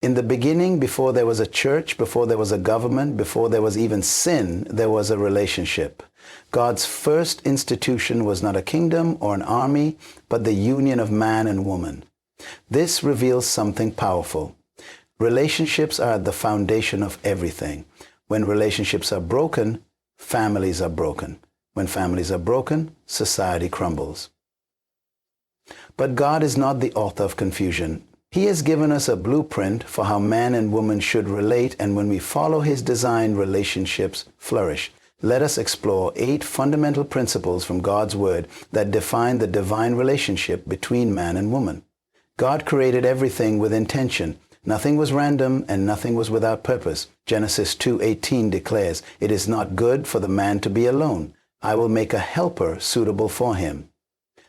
In the beginning, before there was a church, before there was a government, before there was even sin, there was a relationship. God's first institution was not a kingdom or an army, but the union of man and woman. This reveals something powerful. Relationships are at the foundation of everything. When relationships are broken, families are broken. When families are broken, society crumbles. But God is not the author of confusion. He has given us a blueprint for how man and woman should relate, and when we follow His design, relationships flourish. Let us explore 8 fundamental principles from God's Word that define the divine relationship between man and woman. God created everything with intention. Nothing was random and nothing was without purpose. Genesis 2:18 declares, "It is not good for the man to be alone. I will make a helper suitable for him."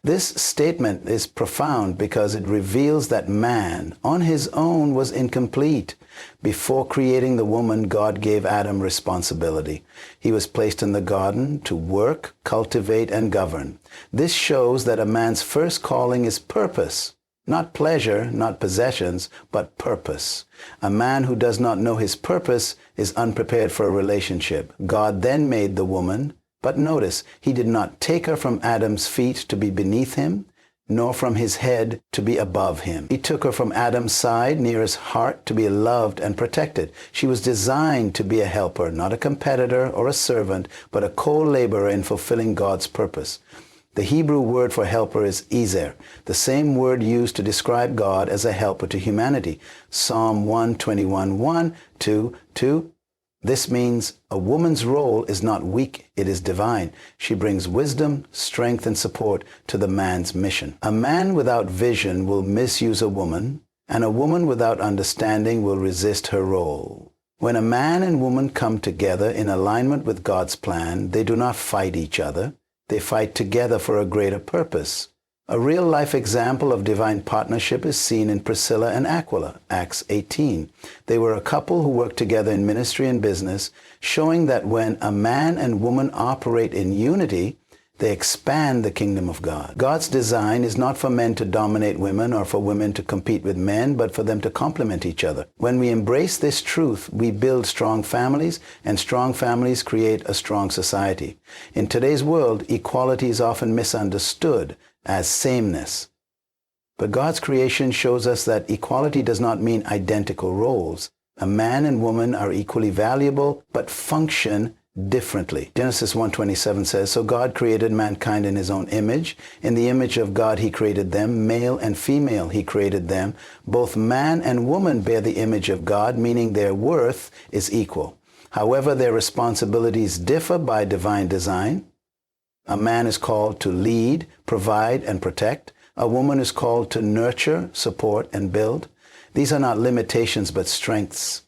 This statement is profound because it reveals that man, on his own, was incomplete. Before creating the woman, God gave Adam responsibility. He was placed in the garden to work, cultivate, and govern. This shows that a man's first calling is purpose. Not pleasure, not possessions, but purpose. A man who does not know his purpose is unprepared for a relationship. God then made the woman, but notice, He did not take her from Adam's feet to be beneath him, nor from his head to be above him. He took her from Adam's side, near his heart, to be loved and protected. She was designed to be a helper, not a competitor or a servant, but a co-laborer in fulfilling God's purpose. The Hebrew word for helper is ezer, the same word used to describe God as a helper to humanity. Psalm 121:1, 2:2. This means a woman's role is not weak, it is divine. She brings wisdom, strength, and support to the man's mission. A man without vision will misuse a woman, and a woman without understanding will resist her role. When a man and woman come together in alignment with God's plan, they do not fight each other. They fight together for a greater purpose. A real-life example of divine partnership is seen in Priscilla and Aquila, Acts 18. They were a couple who worked together in ministry and business, showing that when a man and woman operate in unity, they expand the kingdom of God. God's design is not for men to dominate women or for women to compete with men, but for them to complement each other. When we embrace this truth, we build strong families, and strong families create a strong society. In today's world, equality is often misunderstood as sameness. But God's creation shows us that equality does not mean identical roles. A man and woman are equally valuable, but function differently. Genesis 1:27 says, "So God created mankind in His own image. In the image of God He created them. Male and female He created them. Both man and woman bear the image of God," meaning their worth is equal. However, their responsibilities differ by divine design. A man is called to lead, provide, and protect. A woman is called to nurture, support, and build. These are not limitations but strengths.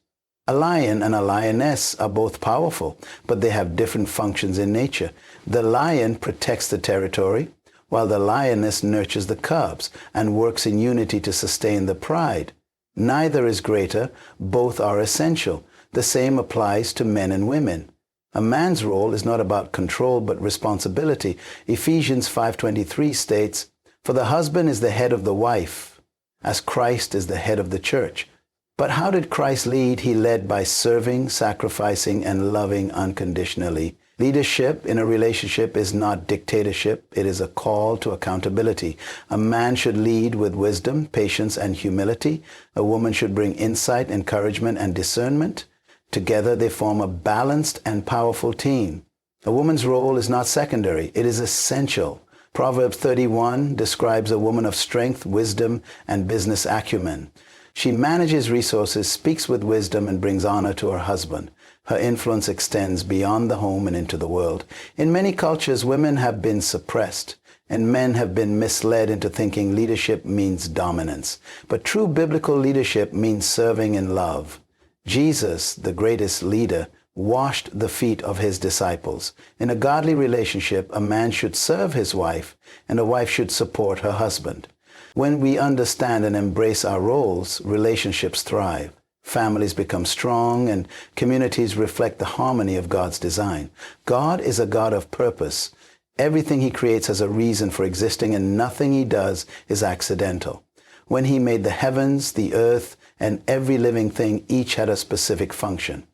A lion and a lioness are both powerful, but they have different functions in nature. The lion protects the territory, while the lioness nurtures the cubs and works in unity to sustain the pride. Neither is greater, both are essential. The same applies to men and women. A man's role is not about control but responsibility. Ephesians 5:23 states, "For the husband is the head of the wife, as Christ is the head of the church." But how did Christ lead? He led by serving, sacrificing, and loving unconditionally. Leadership in a relationship is not dictatorship. It is a call to accountability. A man should lead with wisdom, patience, and humility. A woman should bring insight, encouragement, and discernment. Together they form a balanced and powerful team. A woman's role is not secondary. It is essential. Proverbs 31 describes a woman of strength, wisdom, and business acumen. She manages resources, speaks with wisdom, and brings honor to her husband. Her influence extends beyond the home and into the world. In many cultures, women have been suppressed, and men have been misled into thinking leadership means dominance. But true biblical leadership means serving in love. Jesus, the greatest leader, washed the feet of His disciples. In a godly relationship, a man should serve his wife, and a wife should support her husband. When we understand and embrace our roles, relationships thrive. Families become strong, and communities reflect the harmony of God's design. God is a God of purpose. Everything He creates has a reason for existing, and nothing He does is accidental. When He made the heavens, the earth, and every living thing each had a specific function.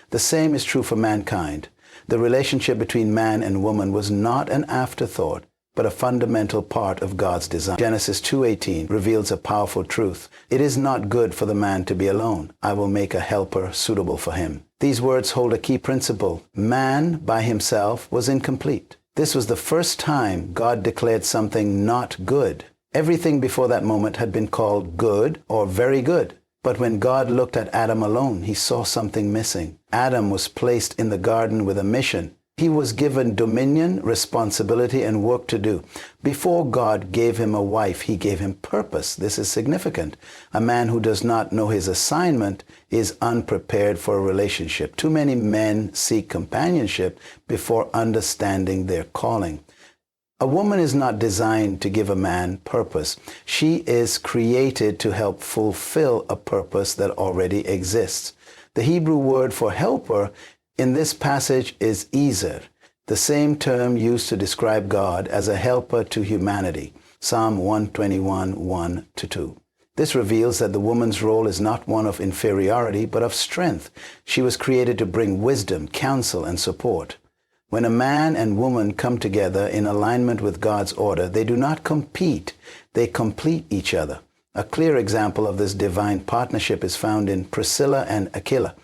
The same is true for mankind. The relationship between man and woman was not an afterthought, but a fundamental part of God's design. Genesis 2:18 reveals a powerful truth. It is not good for the man to be alone. I will make a helper suitable for him. These words hold a key principle. Man by himself was incomplete. This was the first time God declared something not good. Everything before that moment had been called good or very good. But when God looked at Adam alone, he saw something missing. Adam was placed in the garden with a mission. He was given dominion, responsibility, and work to do. Before God gave him a wife, he gave him purpose. This is significant. A man who does not know his assignment is unprepared for a relationship. Too many men seek companionship before understanding their calling. A woman is not designed to give a man purpose. She is created to help fulfill a purpose that already exists. The Hebrew word for helper in this passage is ezer, the same term used to describe God as a helper to humanity. Psalm 121, 1-2. This reveals that the woman's role is not one of inferiority, but of strength. She was created to bring wisdom, counsel, and support. When a man and woman come together in alignment with God's order, they do not compete, they complete each other. A clear example of this divine partnership is found in Priscilla and Aquila,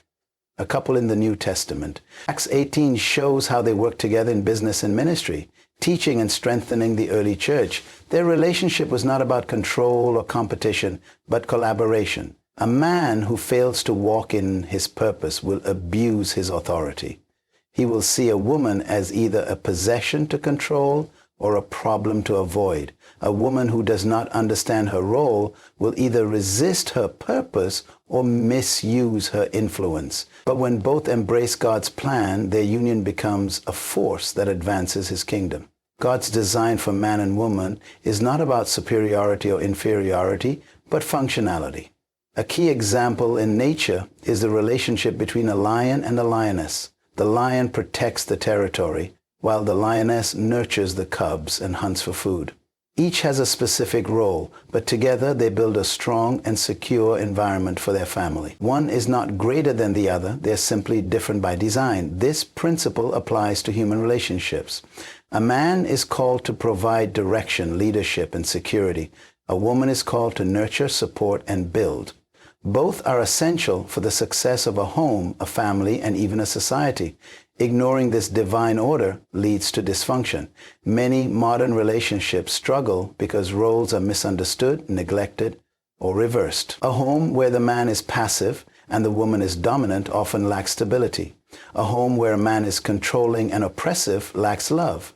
a couple in the New Testament. Acts 18 shows how they worked together in business and ministry, teaching and strengthening the early church. Their relationship was not about control or competition, but collaboration. A man who fails to walk in his purpose will abuse his authority. He will see a woman as either a possession to control or a problem to avoid. A woman who does not understand her role will either resist her purpose or misuse her influence. But when both embrace God's plan, their union becomes a force that advances his kingdom. God's design for man and woman is not about superiority or inferiority, but functionality. A key example in nature is the relationship between a lion and a lioness. The lion protects the territory, while the lioness nurtures the cubs and hunts for food. Each has a specific role, but together they build a strong and secure environment for their family. One is not greater than the other, they're simply different by design. This principle applies to human relationships. A man is called to provide direction, leadership, and security. A woman is called to nurture, support, and build. Both are essential for the success of a home, a family, and even a society. Ignoring this divine order leads to dysfunction. Many modern relationships struggle because roles are misunderstood, neglected, or reversed. A home where the man is passive and the woman is dominant often lacks stability. A home where a man is controlling and oppressive lacks love.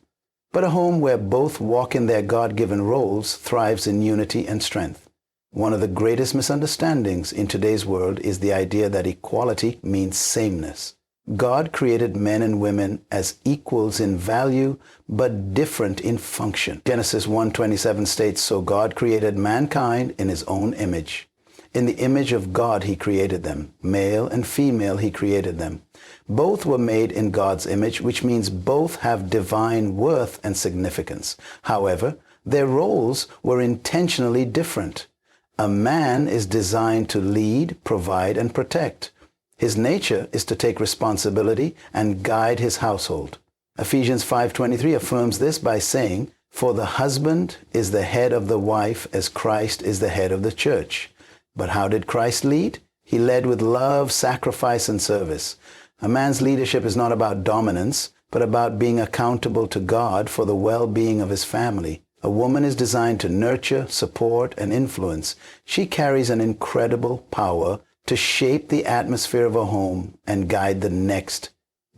But a home where both walk in their God-given roles thrives in unity and strength. One of the greatest misunderstandings in today's world is the idea that equality means sameness. God created men and women as equals in value, but different in function. Genesis 1:27 states, "So God created mankind in his own image. In the image of God he created them. Male and female he created them. Both were made in God's image, which means both have divine worth and significance. However, their roles were intentionally different. A man is designed to lead, provide, and protect. His nature is to take responsibility and guide his household. Ephesians 5:23 affirms this by saying, "For the husband is the head of the wife as Christ is the head of the church." But how did Christ lead? He led with love, sacrifice, and service. A man's leadership is not about dominance, but about being accountable to God for the well-being of his family. A woman is designed to nurture, support, and influence. She carries an incredible power to shape the atmosphere of a home and guide the next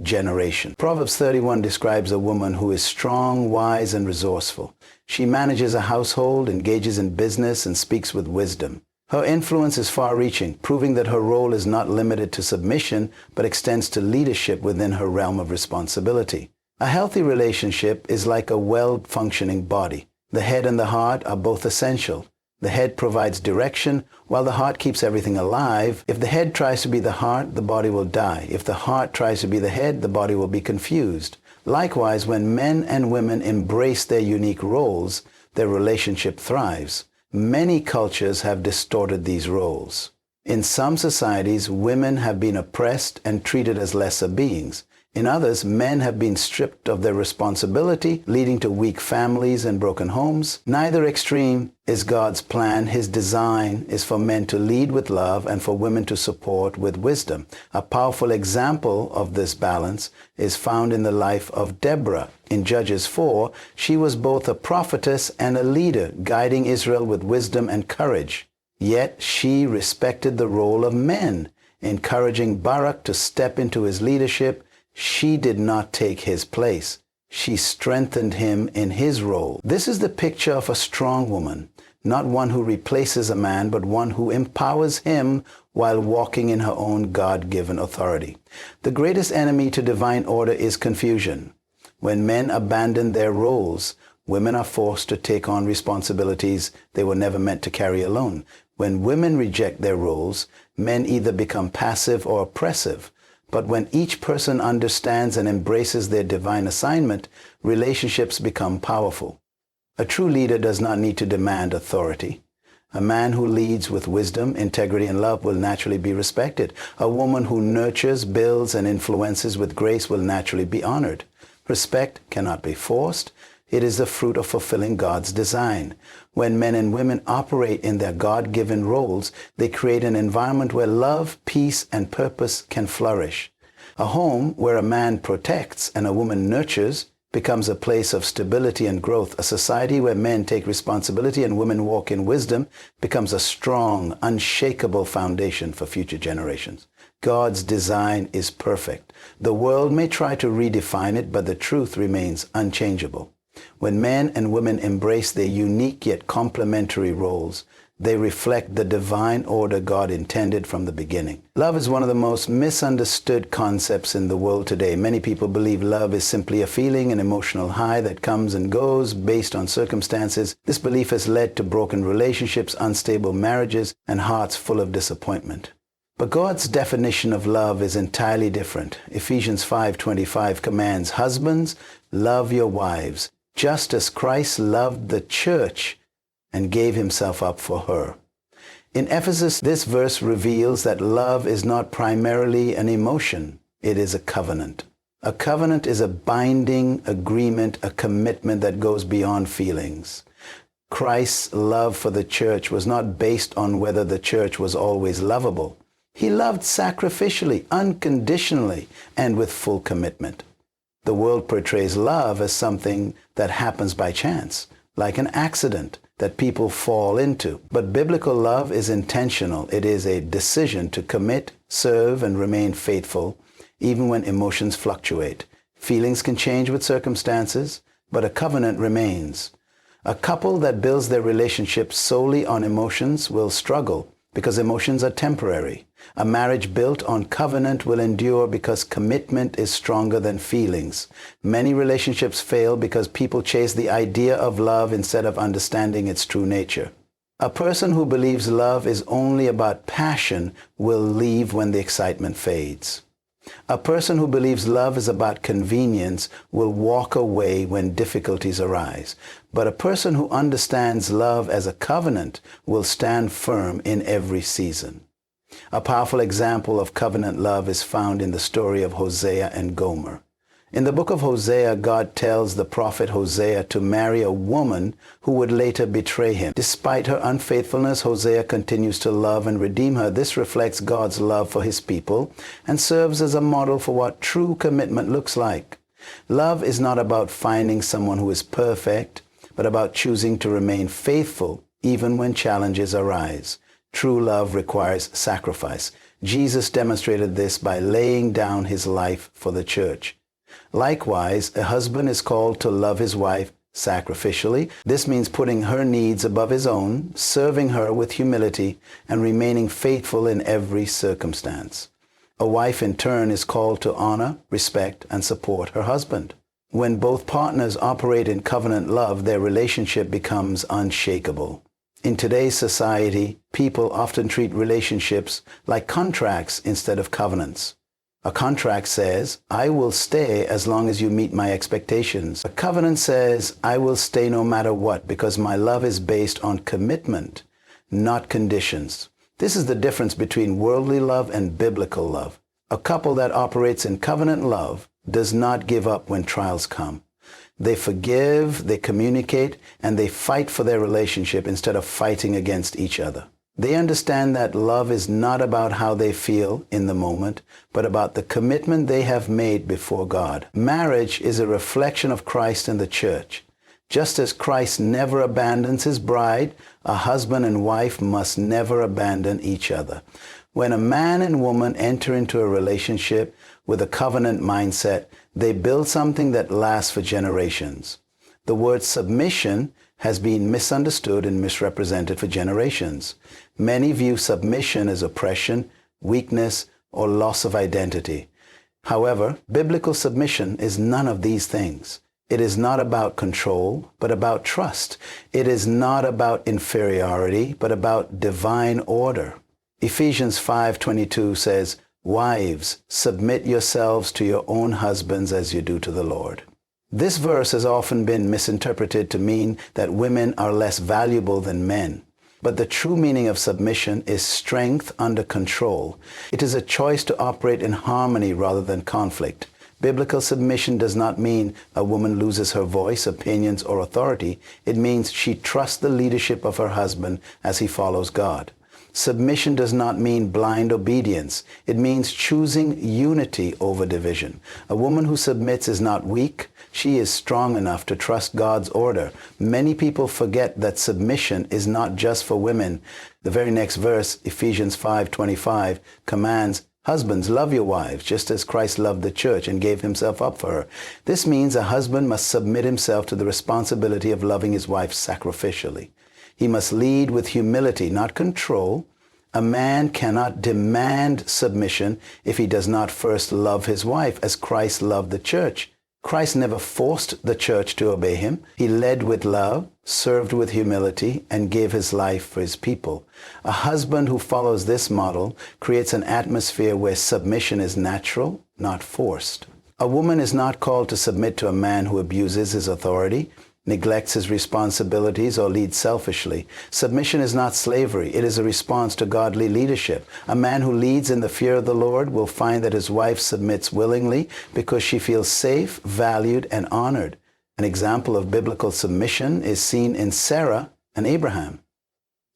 generation. Proverbs 31 describes a woman who is strong, wise, and resourceful. She manages a household, engages in business, and speaks with wisdom. Her influence is far-reaching, proving that her role is not limited to submission, but extends to leadership within her realm of responsibility. A healthy relationship is like a well-functioning body. The head and the heart are both essential. The head provides direction, while the heart keeps everything alive. If the head tries to be the heart, the body will die. If the heart tries to be the head, the body will be confused. Likewise, when men and women embrace their unique roles, their relationship thrives. Many cultures have distorted these roles. In some societies, women have been oppressed and treated as lesser beings. In others, men have been stripped of their responsibility, leading to weak families and broken homes. Neither extreme is God's plan. His design is for men to lead with love and for women to support with wisdom. A powerful example of this balance is found in the life of Deborah. In Judges 4, she was both a prophetess and a leader, guiding Israel with wisdom and courage. Yet she respected the role of men, encouraging Barak to step into his leadership. She did not take his place. She strengthened him in his role. This is the picture of a strong woman, not one who replaces a man, but one who empowers him while walking in her own God-given authority. The greatest enemy to divine order is confusion. When men abandon their roles, women are forced to take on responsibilities they were never meant to carry alone. When women reject their roles, men either become passive or oppressive. But when each person understands and embraces their divine assignment, relationships become powerful. A true leader does not need to demand authority. A man who leads with wisdom, integrity, and love will naturally be respected. A woman who nurtures, builds, and influences with grace will naturally be honored. Respect cannot be forced. It is the fruit of fulfilling God's design. When men and women operate in their God-given roles, they create an environment where love, peace, and purpose can flourish. A home where a man protects and a woman nurtures becomes a place of stability and growth. A society where men take responsibility and women walk in wisdom becomes a strong, unshakable foundation for future generations. God's design is perfect. The world may try to redefine it, but the truth remains unchangeable. When men and women embrace their unique yet complementary roles, they reflect the divine order God intended from the beginning. Love is one of the most misunderstood concepts in the world today. Many people believe love is simply a feeling, an emotional high that comes and goes based on circumstances. This belief has led to broken relationships, unstable marriages, and hearts full of disappointment. But God's definition of love is entirely different. Ephesians 5:25 commands, "Husbands, love your wives, just as Christ loved the church and gave himself up for her." In Ephesus, this verse reveals that love is not primarily an emotion, it is a covenant. A covenant is a binding agreement, a commitment that goes beyond feelings. Christ's love for the church was not based on whether the church was always lovable. He loved sacrificially, unconditionally, and with full commitment. The world portrays love as something that happens by chance, like an accident that people fall into. But biblical love is intentional. It is a decision to commit, serve, and remain faithful, even when emotions fluctuate. Feelings can change with circumstances, but a covenant remains. A couple that builds their relationship solely on emotions will struggle because emotions are temporary. A marriage built on covenant will endure because commitment is stronger than feelings. Many relationships fail because people chase the idea of love instead of understanding its true nature. A person who believes love is only about passion will leave when the excitement fades. A person who believes love is about convenience will walk away when difficulties arise. But a person who understands love as a covenant will stand firm in every season. A powerful example of covenant love is found in the story of Hosea and Gomer. In the book of Hosea, God tells the prophet Hosea to marry a woman who would later betray him. Despite her unfaithfulness, Hosea continues to love and redeem her. This reflects God's love for his people and serves as a model for what true commitment looks like. Love is not about finding someone who is perfect, but about choosing to remain faithful even when challenges arise. True love requires sacrifice. Jesus demonstrated this by laying down his life for the church. Likewise, a husband is called to love his wife sacrificially. This means putting her needs above his own, serving her with humility, and remaining faithful in every circumstance. A wife, in turn, is called to honor, respect, and support her husband. When both partners operate in covenant love, their relationship becomes unshakable. In today's society, people often treat relationships like contracts instead of covenants. A contract says, "I will stay as long as you meet my expectations." A covenant says, "I will stay no matter what because my love is based on commitment, not conditions." This is the difference between worldly love and biblical love. A couple that operates in covenant love does not give up when trials come. They forgive, they communicate, and they fight for their relationship instead of fighting against each other. They understand that love is not about how they feel in the moment, but about the commitment they have made before God. Marriage is a reflection of Christ and the church. Just as Christ never abandons his bride, a husband and wife must never abandon each other. When a man and woman enter into a relationship with a covenant mindset, they build something that lasts for generations. The word submission has been misunderstood and misrepresented for generations. Many view submission as oppression, weakness, or loss of identity. However, biblical submission is none of these things. It is not about control, but about trust. It is not about inferiority, but about divine order. Ephesians 5:22 says, "Wives, submit yourselves to your own husbands as you do to the Lord." This verse has often been misinterpreted to mean that women are less valuable than men. But the true meaning of submission is strength under control. It is a choice to operate in harmony rather than conflict. Biblical submission does not mean a woman loses her voice, opinions, or authority. It means she trusts the leadership of her husband as he follows God. Submission does not mean blind obedience. It means choosing unity over division. A woman who submits is not weak. She is strong enough to trust God's order. Many people forget that submission is not just for women. The very next verse, Ephesians 5:25, commands, "Husbands, love your wives, just as Christ loved the church and gave himself up for her." This means a husband must submit himself to the responsibility of loving his wife sacrificially. He must lead with humility, not control. A man cannot demand submission if he does not first love his wife as Christ loved the church. Christ never forced the church to obey him. He led with love, served with humility, and gave his life for his people. A husband who follows this model creates an atmosphere where submission is natural, not forced. A woman is not called to submit to a man who abuses his authority, neglects his responsibilities, or leads selfishly. Submission is not slavery. It is a response to godly leadership. A man who leads in the fear of the Lord will find that his wife submits willingly because she feels safe, valued, and honored. An example of biblical submission is seen in Sarah and Abraham.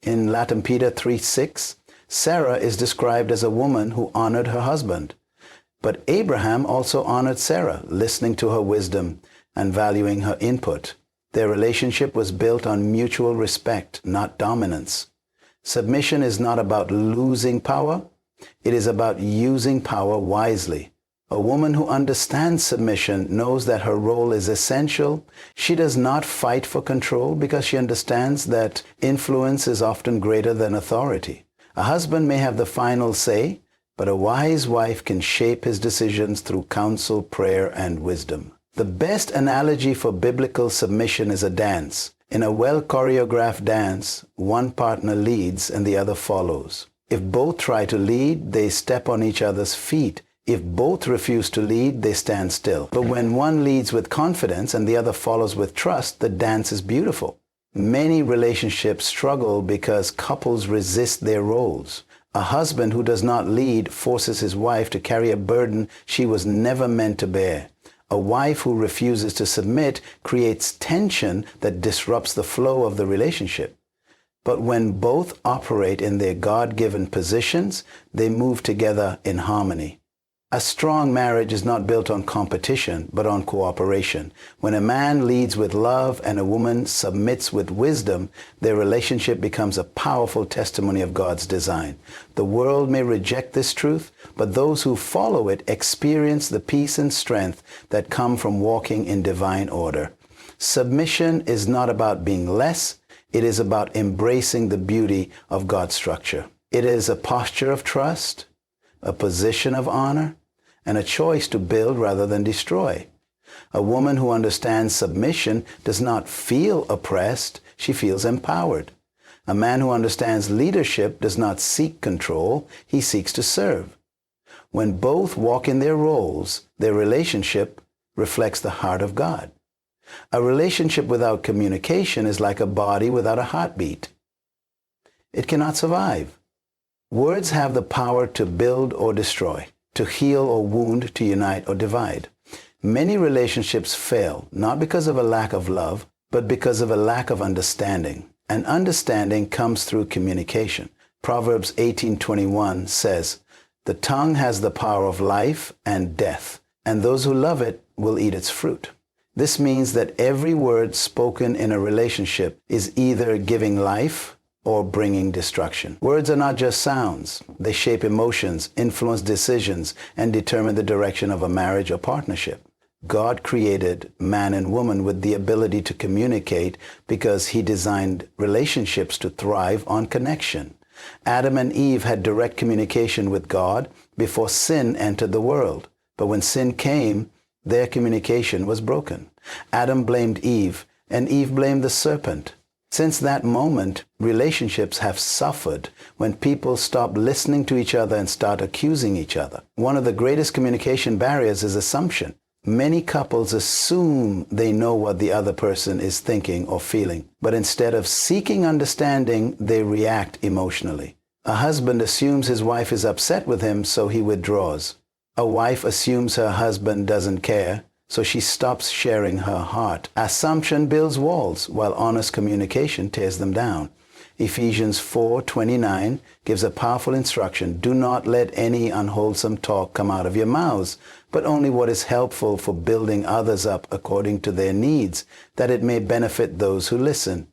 In Latin Peter 3:6, Sarah is described as a woman who honored her husband. But Abraham also honored Sarah, listening to her wisdom and valuing her input. Their relationship was built on mutual respect, not dominance. Submission is not about losing power. It is about using power wisely. A woman who understands submission knows that her role is essential. She does not fight for control because she understands that influence is often greater than authority. A husband may have the final say, but a wise wife can shape his decisions through counsel, prayer, and wisdom. The best analogy for biblical submission is a dance. In a well-choreographed dance, one partner leads and the other follows. If both try to lead, they step on each other's feet. If both refuse to lead, they stand still. But when one leads with confidence and the other follows with trust, the dance is beautiful. Many relationships struggle because couples resist their roles. A husband who does not lead forces his wife to carry a burden she was never meant to bear. A wife who refuses to submit creates tension that disrupts the flow of the relationship. But when both operate in their God-given positions, they move together in harmony. A strong marriage is not built on competition, but on cooperation. When a man leads with love and a woman submits with wisdom, their relationship becomes a powerful testimony of God's design. The world may reject this truth, but those who follow it experience the peace and strength that come from walking in divine order. Submission is not about being less. It is about embracing the beauty of God's structure. It is a posture of trust, a position of honor, and a choice to build rather than destroy. A woman who understands submission does not feel oppressed, she feels empowered. A man who understands leadership does not seek control, he seeks to serve. When both walk in their roles, their relationship reflects the heart of God. A relationship without communication is like a body without a heartbeat. It cannot survive. Words have the power to build or destroy, to heal or wound, to unite or divide. Many relationships fail, not because of a lack of love, but because of a lack of understanding. And understanding comes through communication. Proverbs 18:21 says, "The tongue has the power of life and death, and those who love it will eat its fruit." This means that every word spoken in a relationship is either giving life or bringing destruction. Words are not just sounds. They shape emotions, influence decisions, and determine the direction of a marriage or partnership. God created man and woman with the ability to communicate because he designed relationships to thrive on connection. Adam and Eve had direct communication with God before sin entered the world. But when sin came, their communication was broken. Adam blamed Eve, and Eve blamed the serpent. Since that moment, relationships have suffered when people stop listening to each other and start accusing each other. One of the greatest communication barriers is assumption. Many couples assume they know what the other person is thinking or feeling, but instead of seeking understanding, they react emotionally. A husband assumes his wife is upset with him, so he withdraws. A wife assumes her husband doesn't care, so she stops sharing her heart. Assumption builds walls, while honest communication tears them down. Ephesians 4:29 gives a powerful instruction: "Do not let any unwholesome talk come out of your mouths, but only what is helpful for building others up according to their needs, that it may benefit those who listen."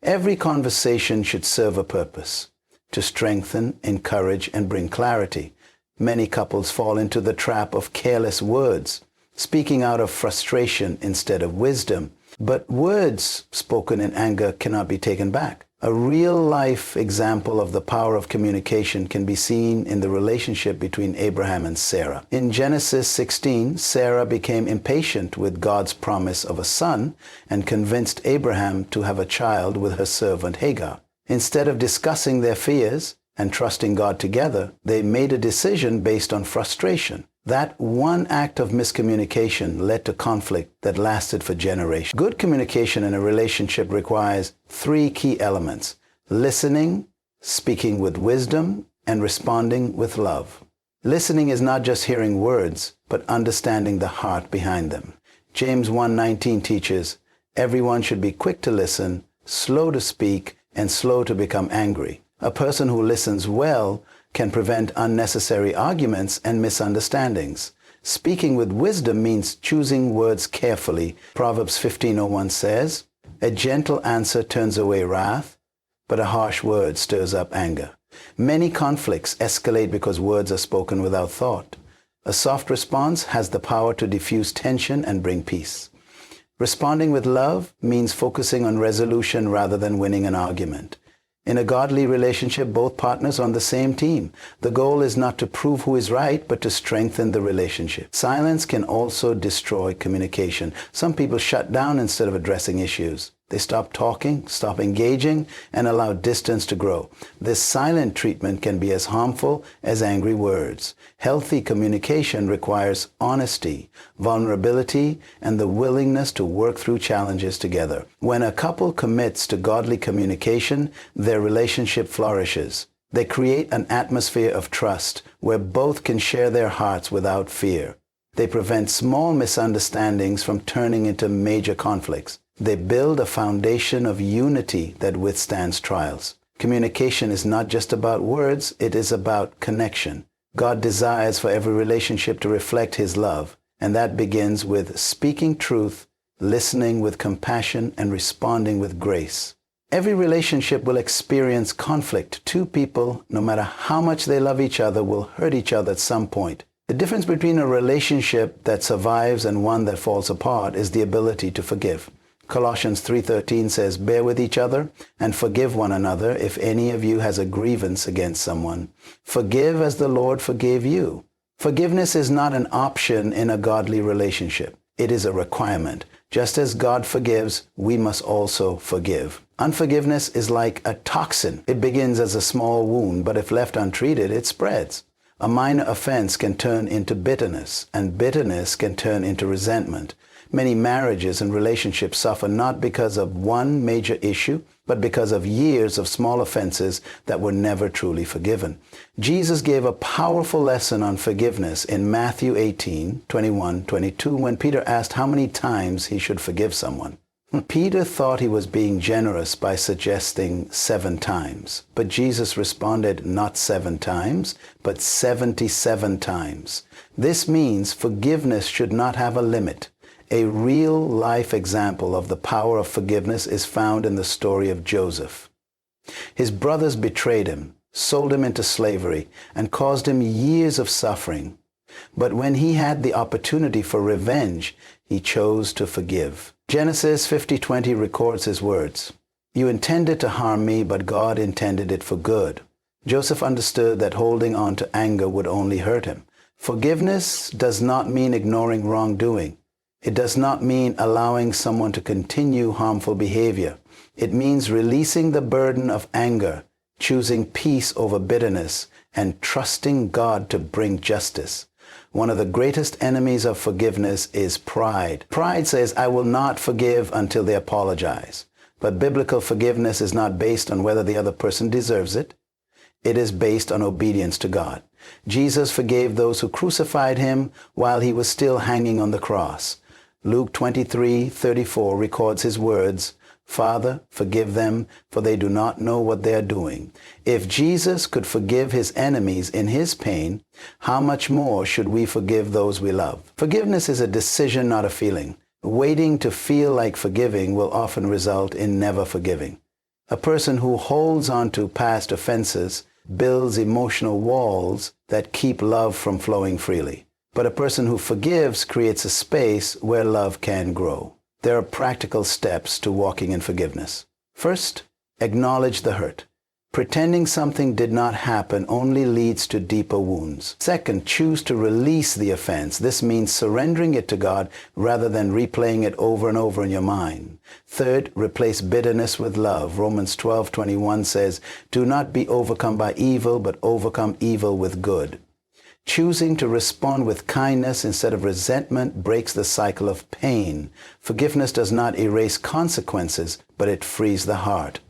Every conversation should serve a purpose: to strengthen, encourage, and bring clarity. Many couples fall into the trap of careless words, speaking out of frustration instead of wisdom. But words spoken in anger cannot be taken back. A real-life example of the power of communication can be seen in the relationship between Abraham and Sarah. In Genesis 16, Sarah became impatient with God's promise of a son and convinced Abraham to have a child with her servant Hagar. Instead of discussing their fears and trusting God together, they made a decision based on frustration. That one act of miscommunication led to conflict that lasted for generations. Good communication in a relationship requires three key elements: listening, speaking with wisdom, and responding with love. Listening is not just hearing words, but understanding the heart behind them. James 1:19 teaches, "Everyone should be quick to listen, slow to speak, and slow to become angry." A person who listens well can prevent unnecessary arguments and misunderstandings. Speaking with wisdom means choosing words carefully. Proverbs 15:01 says, "A gentle answer turns away wrath, but a harsh word stirs up anger." Many conflicts escalate because words are spoken without thought. A soft response has the power to diffuse tension and bring peace. Responding with love means focusing on resolution rather than winning an argument. In a godly relationship, both partners are on the same team. The goal is not to prove who is right, but to strengthen the relationship. Silence can also destroy communication. Some people shut down instead of addressing issues. They stop talking, stop engaging, and allow distance to grow. This silent treatment can be as harmful as angry words. Healthy communication requires honesty, vulnerability, and the willingness to work through challenges together. When a couple commits to godly communication, their relationship flourishes. They create an atmosphere of trust where both can share their hearts without fear. They prevent small misunderstandings from turning into major conflicts. They build a foundation of unity that withstands trials. Communication is not just about words, it is about connection. God desires for every relationship to reflect His love, and that begins with speaking truth, listening with compassion, and responding with grace. Every relationship will experience conflict. Two people, no matter how much they love each other, will hurt each other at some point. The difference between a relationship that survives and one that falls apart is the ability to forgive. Colossians 3:13 says, "Bear with each other and forgive one another if any of you has a grievance against someone. Forgive as the Lord forgave you." Forgiveness is not an option in a godly relationship. It is a requirement. Just as God forgives, we must also forgive. Unforgiveness is like a toxin. It begins as a small wound, but if left untreated, it spreads. A minor offense can turn into bitterness, and bitterness can turn into resentment. Many marriages and relationships suffer not because of one major issue, but because of years of small offenses that were never truly forgiven. Jesus gave a powerful lesson on forgiveness in Matthew 18:21-22, when Peter asked how many times he should forgive someone. Peter thought he was being generous by suggesting 7 times, but Jesus responded not 7 times, but 77 times. This means forgiveness should not have a limit. A real-life example of the power of forgiveness is found in the story of Joseph. His brothers betrayed him, sold him into slavery, and caused him years of suffering. But when he had the opportunity for revenge, he chose to forgive. Genesis 50:20 records his words, "You intended to harm me, but God intended it for good." Joseph understood that holding on to anger would only hurt him. Forgiveness does not mean ignoring wrongdoing. It does not mean allowing someone to continue harmful behavior. It means releasing the burden of anger, choosing peace over bitterness, and trusting God to bring justice. One of the greatest enemies of forgiveness is pride. Pride says, "I will not forgive until they apologize." But biblical forgiveness is not based on whether the other person deserves it. It is based on obedience to God. Jesus forgave those who crucified him while he was still hanging on the cross. Luke 23:34 records his words, "Father, forgive them, for they do not know what they are doing." If Jesus could forgive his enemies in his pain, how much more should we forgive those we love? Forgiveness is a decision, not a feeling. Waiting to feel like forgiving will often result in never forgiving. A person who holds on to past offenses builds emotional walls that keep love from flowing freely. But a person who forgives creates a space where love can grow. There are practical steps to walking in forgiveness. First, acknowledge the hurt. Pretending something did not happen only leads to deeper wounds. Second, choose to release the offense. This means surrendering it to God rather than replaying it over and over in your mind. Third, replace bitterness with love. Romans 12:21 says, "Do not be overcome by evil, but overcome evil with good." Choosing to respond with kindness instead of resentment breaks the cycle of pain. Forgiveness does not erase consequences, but it frees the heart.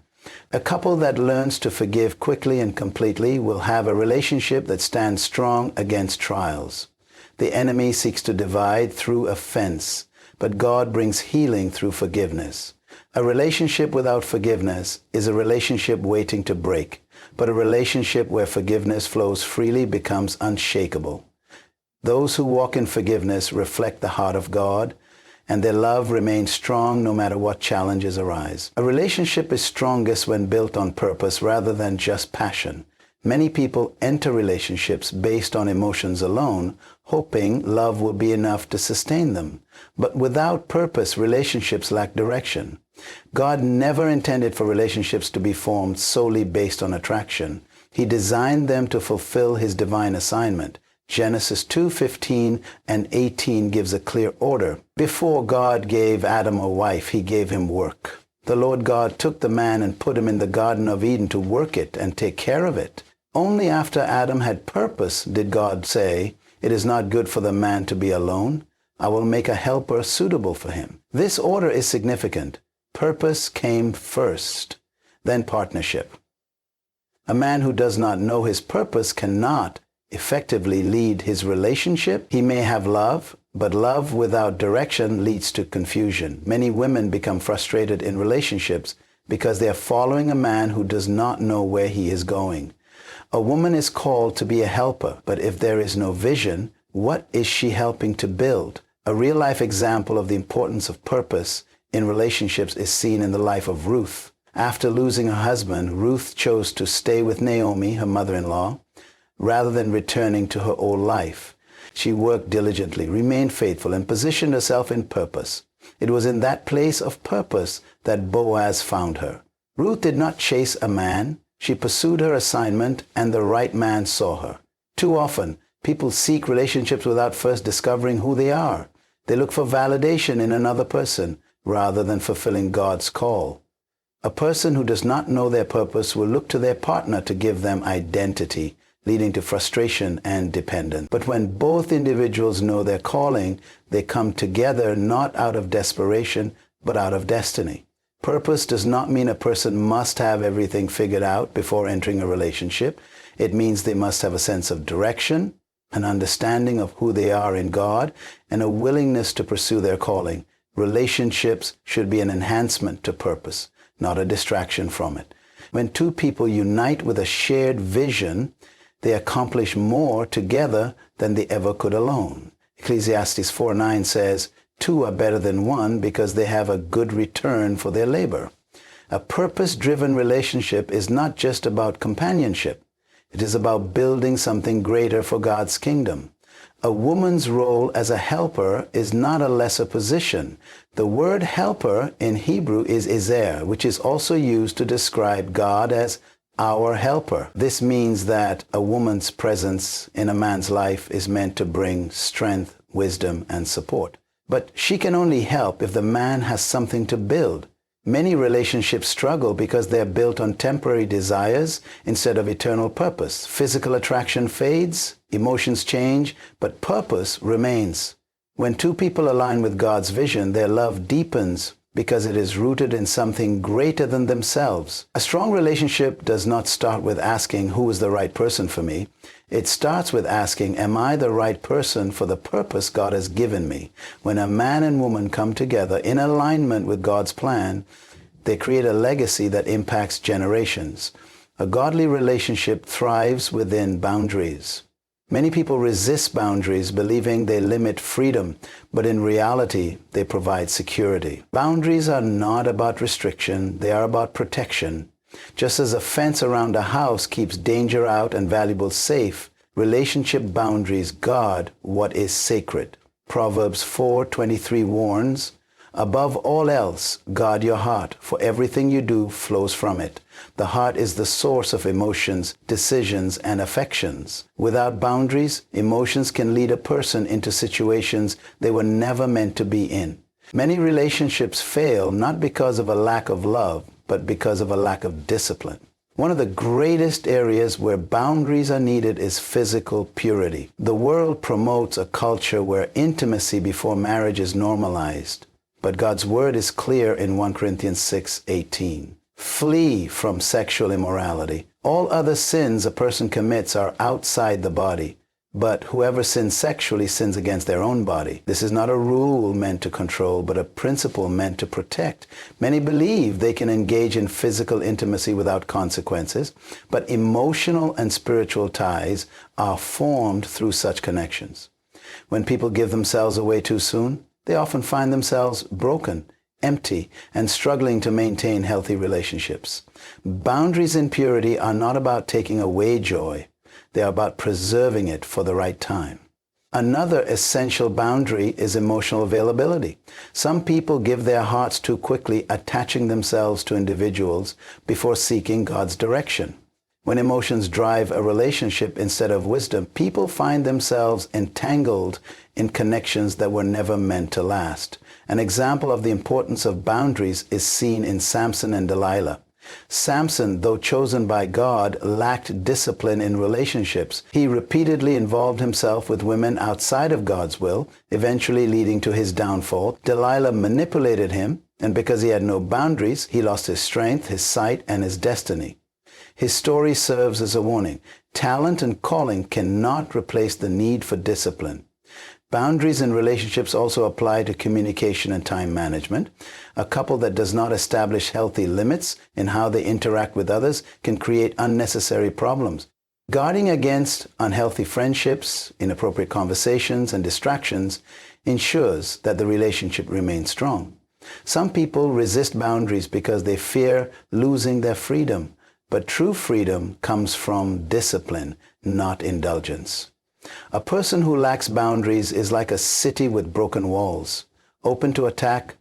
A couple that learns to forgive quickly and completely will have a relationship that stands strong against trials. The enemy seeks to divide through offense, but God brings healing through forgiveness. A relationship without forgiveness is a relationship waiting to break, but a relationship where forgiveness flows freely becomes unshakable. Those who walk in forgiveness reflect the heart of God, and their love remains strong no matter what challenges arise. A relationship is strongest when built on purpose rather than just passion. Many people enter relationships based on emotions alone, hoping love will be enough to sustain them. But without purpose, relationships lack direction. God never intended for relationships to be formed solely based on attraction. He designed them to fulfill his divine assignment. Genesis 2:15 and 18 gives a clear order. Before God gave Adam a wife, he gave him work. The Lord God took the man and put him in the Garden of Eden to work it and take care of it. Only after Adam had purpose did God say, "It is not good for the man to be alone. I will make a helper suitable for him." This order is significant. Purpose came first, then partnership. A man who does not know his purpose cannot effectively lead his relationship. He may have love, but love without direction leads to confusion. Many women become frustrated in relationships because they are following a man who does not know where he is going. A woman is called to be a helper, but if there is no vision, what is she helping to build? A real-life example of the importance of purpose in relationships is seen in the life of Ruth. After losing her husband, Ruth chose to stay with Naomi, her mother-in-law, rather than returning to her old life. She worked diligently, remained faithful, and positioned herself in purpose. It was in that place of purpose that Boaz found her. Ruth did not chase a man. She pursued her assignment, and the right man saw her. Too often, people seek relationships without first discovering who they are. They look for validation in another person rather than fulfilling God's call. A person who does not know their purpose will look to their partner to give them identity, leading to frustration and dependence. But when both individuals know their calling, they come together not out of desperation, but out of destiny. Purpose does not mean a person must have everything figured out before entering a relationship. It means they must have a sense of direction, an understanding of who they are in God, and a willingness to pursue their calling. Relationships should be an enhancement to purpose, not a distraction from it. When two people unite with a shared vision, they accomplish more together than they ever could alone. Ecclesiastes 4:9 says, "Two are better than one because they have a good return for their labor." A purpose-driven relationship is not just about companionship. It is about building something greater for God's kingdom. A woman's role as a helper is not a lesser position. The word helper in Hebrew is ezer, which is also used to describe God as our helper. This means that a woman's presence in a man's life is meant to bring strength, wisdom, and support. But she can only help if the man has something to build. Many relationships struggle because they are built on temporary desires instead of eternal purpose. Physical attraction fades, emotions change, but purpose remains. When two people align with God's vision, their love deepens because it is rooted in something greater than themselves. A strong relationship does not start with asking, who is the right person for me? It starts with asking, am I the right person for the purpose God has given me? When a man and woman come together in alignment with God's plan, they create a legacy that impacts generations. A godly relationship thrives within boundaries. Many people resist boundaries, believing they limit freedom, but in reality, they provide security. Boundaries are not about restriction, they are about protection. Just as a fence around a house keeps danger out and valuables safe, relationship boundaries guard what is sacred. Proverbs 4:23 warns, "Above all else, guard your heart, for everything you do flows from it." The heart is the source of emotions, decisions, and affections. Without boundaries, emotions can lead a person into situations they were never meant to be in. Many relationships fail not because of a lack of love, but because of a lack of discipline. One of the greatest areas where boundaries are needed is physical purity. The world promotes a culture where intimacy before marriage is normalized. But God's word is clear in 1 Corinthians 6:18. Flee from sexual immorality. All other sins a person commits are outside the body, but whoever sins sexually sins against their own body. This is not a rule meant to control, but a principle meant to protect. Many believe they can engage in physical intimacy without consequences, but emotional and spiritual ties are formed through such connections. When people give themselves away too soon, they often find themselves broken, empty, and struggling to maintain healthy relationships. Boundaries in purity are not about taking away joy. They are about preserving it for the right time. Another essential boundary is emotional availability. Some people give their hearts too quickly, attaching themselves to individuals before seeking God's direction. When emotions drive a relationship instead of wisdom, people find themselves entangled in connections that were never meant to last. An example of the importance of boundaries is seen in Samson and Delilah. Samson, though chosen by God, lacked discipline in relationships. He repeatedly involved himself with women outside of God's will, eventually leading to his downfall. Delilah manipulated him, and because he had no boundaries, he lost his strength, his sight, and his destiny. His story serves as a warning. Talent and calling cannot replace the need for discipline. Boundaries in relationships also apply to communication and time management. A couple that does not establish healthy limits in how they interact with others can create unnecessary problems. Guarding against unhealthy friendships, inappropriate conversations, and distractions ensures that the relationship remains strong. Some people resist boundaries because they fear losing their freedom, but true freedom comes from discipline, not indulgence. A person who lacks boundaries is like a city with broken walls, open to attack,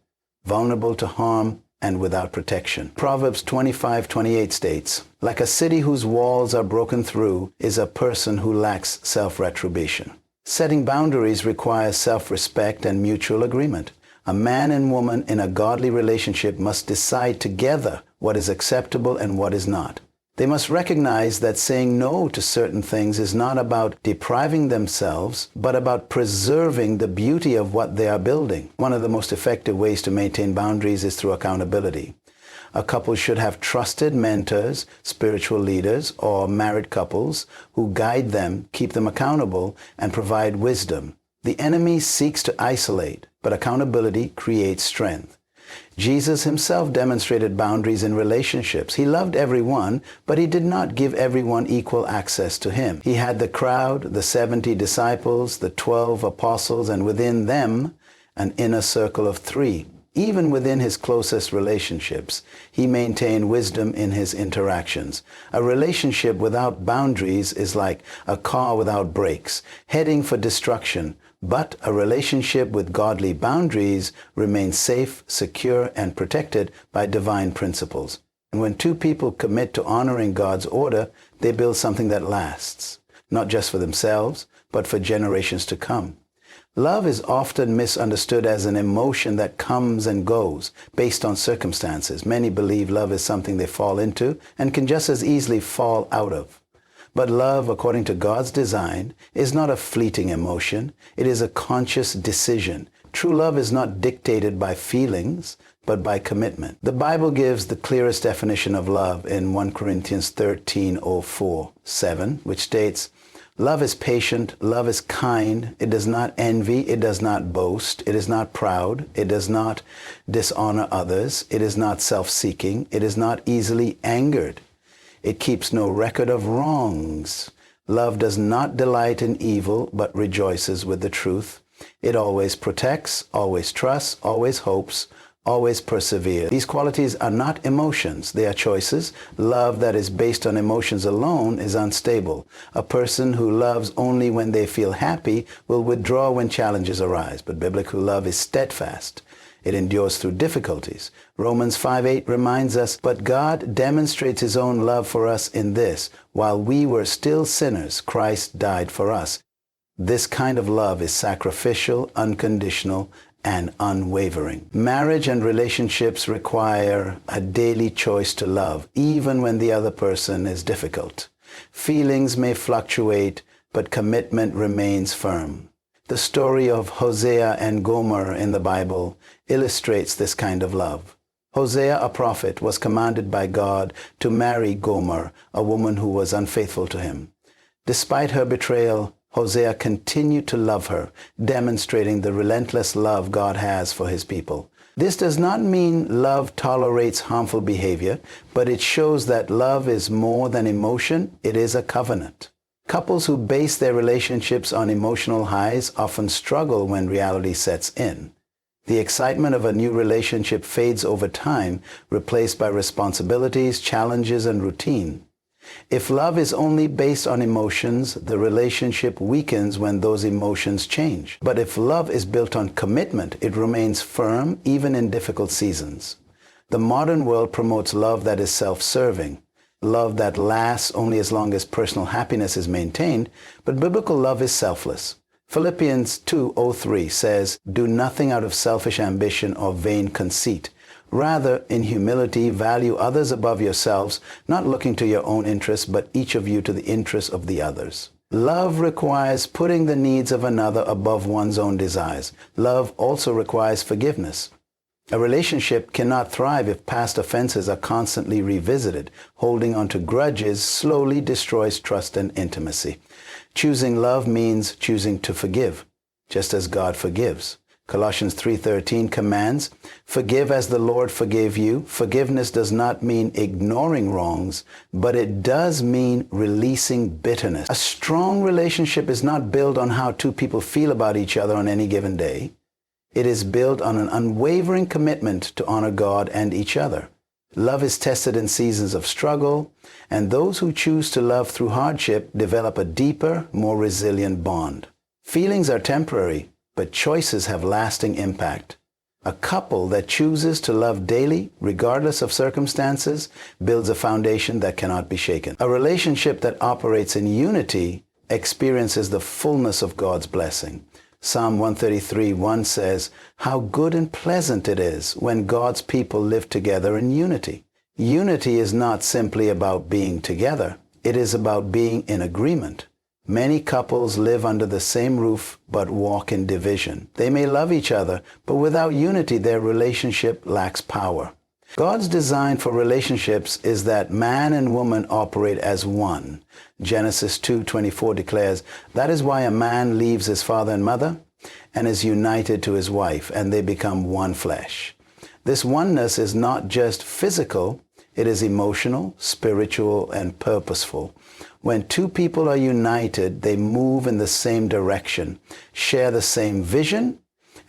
vulnerable to harm, and without protection. Proverbs 25:28 states, "Like a city whose walls are broken through is a person who lacks self-retribution." Setting boundaries requires self-respect and mutual agreement. A man and woman in a godly relationship must decide together what is acceptable and what is not. They must recognize that saying no to certain things is not about depriving themselves, but about preserving the beauty of what they are building. One of the most effective ways to maintain boundaries is through accountability. A couple should have trusted mentors, spiritual leaders, or married couples who guide them, keep them accountable, and provide wisdom. The enemy seeks to isolate, but accountability creates strength. Jesus himself demonstrated boundaries in relationships. He loved everyone, but he did not give everyone equal access to him. He had the crowd, the 70 disciples, the 12 apostles, and within them, an inner circle of 3. Even within his closest relationships, he maintained wisdom in his interactions. A relationship without boundaries is like a car without brakes, heading for destruction. But a relationship with godly boundaries remains safe, secure, and protected by divine principles. And when two people commit to honoring God's order, they build something that lasts, not just for themselves, but for generations to come. Love is often misunderstood as an emotion that comes and goes based on circumstances. Many believe love is something they fall into and can just as easily fall out of. But love, according to God's design, is not a fleeting emotion. It is a conscious decision. True love is not dictated by feelings, but by commitment. The Bible gives the clearest definition of love in 1 Corinthians 13:4-7, which states, "Love is patient, love is kind, it does not envy, it does not boast, it is not proud, it does not dishonor others, it is not self-seeking, it is not easily angered. It keeps no record of wrongs. Love does not delight in evil, but rejoices with the truth. It always protects, always trusts, always hopes, always perseveres." These qualities are not emotions, they are choices. Love that is based on emotions alone is unstable. A person who loves only when they feel happy will withdraw when challenges arise, but biblical love is steadfast. It endures through difficulties. Romans 5:8 reminds us, "But God demonstrates his own love for us in this: while we were still sinners, Christ died for us." This kind of love is sacrificial, unconditional, and unwavering. Marriage and relationships require a daily choice to love, even when the other person is difficult. Feelings may fluctuate, but commitment remains firm. The story of Hosea and Gomer in the Bible illustrates this kind of love. Hosea, a prophet, was commanded by God to marry Gomer, a woman who was unfaithful to him. Despite her betrayal, Hosea continued to love her, demonstrating the relentless love God has for his people. This does not mean love tolerates harmful behavior, but it shows that love is more than emotion, it is a covenant. Couples who base their relationships on emotional highs often struggle when reality sets in. The excitement of a new relationship fades over time, replaced by responsibilities, challenges, and routine. If love is only based on emotions, the relationship weakens when those emotions change. But if love is built on commitment, it remains firm even in difficult seasons. The modern world promotes love that is self-serving, love that lasts only as long as personal happiness is maintained, but biblical love is selfless. Philippians 2:3 says, "Do nothing out of selfish ambition or vain conceit. Rather, in humility, value others above yourselves, not looking to your own interests, but each of you to the interests of the others." Love requires putting the needs of another above one's own desires. Love also requires forgiveness. A relationship cannot thrive if past offenses are constantly revisited. Holding on to grudges slowly destroys trust and intimacy. Choosing love means choosing to forgive, just as God forgives. Colossians 3:13 commands, "Forgive as the Lord forgave you." Forgiveness does not mean ignoring wrongs, but it does mean releasing bitterness. A strong relationship is not built on how two people feel about each other on any given day. It is built on an unwavering commitment to honor God and each other. Love is tested in seasons of struggle, and those who choose to love through hardship develop a deeper, more resilient bond. Feelings are temporary, but choices have lasting impact. A couple that chooses to love daily, regardless of circumstances, builds a foundation that cannot be shaken. A relationship that operates in unity experiences the fullness of God's blessing. Psalm 133:1 says, "How good and pleasant it is when God's people live together in unity." Unity is not simply about being together. It is about being in agreement. Many couples live under the same roof but walk in division. They may love each other, but without unity, their relationship lacks power. God's design for relationships is that man and woman operate as one. Genesis 2:24 declares, "That is why a man leaves his father and mother and is united to his wife, and they become one flesh." This oneness is not just physical, it is emotional, spiritual, and purposeful. When two people are united, they move in the same direction, share the same vision,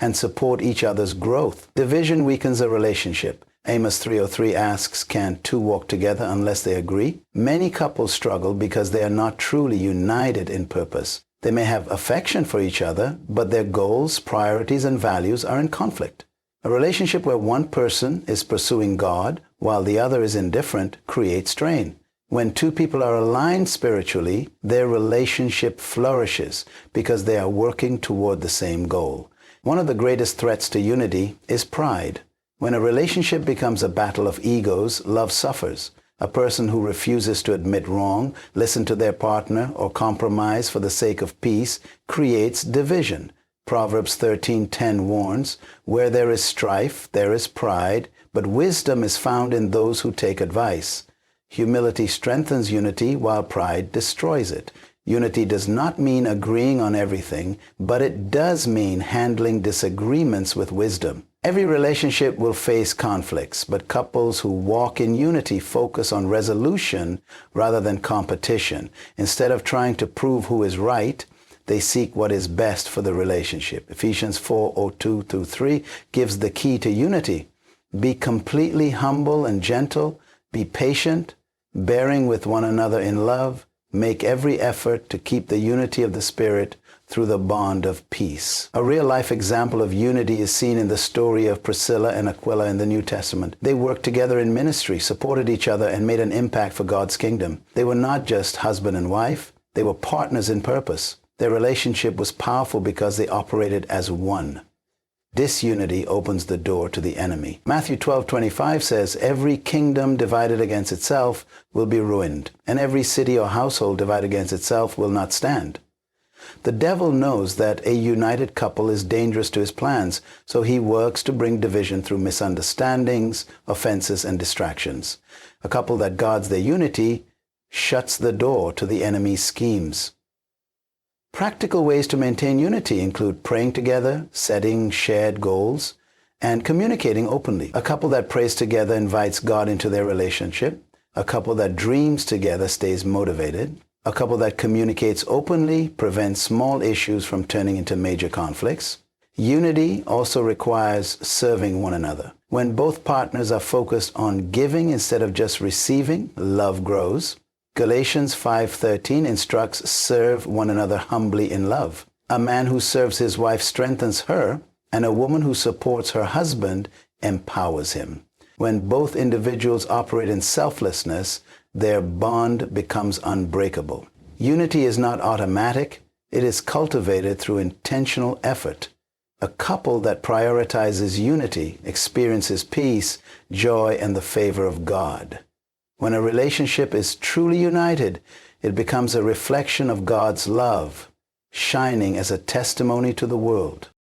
and support each other's growth. Division weakens a relationship. Amos 3:03 asks, "Can two walk together unless they agree?" Many couples struggle because they are not truly united in purpose. They may have affection for each other, but their goals, priorities, and values are in conflict. A relationship where one person is pursuing God while the other is indifferent creates strain. When two people are aligned spiritually, their relationship flourishes because they are working toward the same goal. One of the greatest threats to unity is pride. When a relationship becomes a battle of egos, love suffers. A person who refuses to admit wrong, listen to their partner, or compromise for the sake of peace creates division. Proverbs 13:10 warns, "Where there is strife, there is pride, but wisdom is found in those who take advice." Humility strengthens unity while pride destroys it. Unity does not mean agreeing on everything, but it does mean handling disagreements with wisdom. Every relationship will face conflicts, but couples who walk in unity focus on resolution rather than competition. Instead of trying to prove who is right, they seek what is best for the relationship. Ephesians 4:2-3 gives the key to unity. Be completely humble and gentle. Be patient, bearing with one another in love. Make every effort to keep the unity of the Spirit through the bond of peace. A real-life example of unity is seen in the story of Priscilla and Aquila in the New Testament. They worked together in ministry, supported each other, and made an impact for God's kingdom. They were not just husband and wife. They were partners in purpose. Their relationship was powerful because they operated as one. Disunity opens the door to the enemy. Matthew 12:25 says, "Every kingdom divided against itself will be ruined, and every city or household divided against itself will not stand." The devil knows that a united couple is dangerous to his plans, so he works to bring division through misunderstandings, offenses, and distractions. A couple that guards their unity shuts the door to the enemy's schemes. Practical ways to maintain unity include praying together, setting shared goals, and communicating openly. A couple that prays together invites God into their relationship. A couple that dreams together stays motivated. A couple that communicates openly prevents small issues from turning into major conflicts. Unity also requires serving one another. When both partners are focused on giving instead of just receiving, love grows. Galatians 5:13 instructs, "Serve one another humbly in love." A man who serves his wife strengthens her, and a woman who supports her husband empowers him. When both individuals operate in selflessness, their bond becomes unbreakable. Unity is not automatic. It is cultivated through intentional effort. A couple that prioritizes unity experiences peace, joy, and the favor of God. When a relationship is truly united, it becomes a reflection of God's love, shining as a testimony to the world.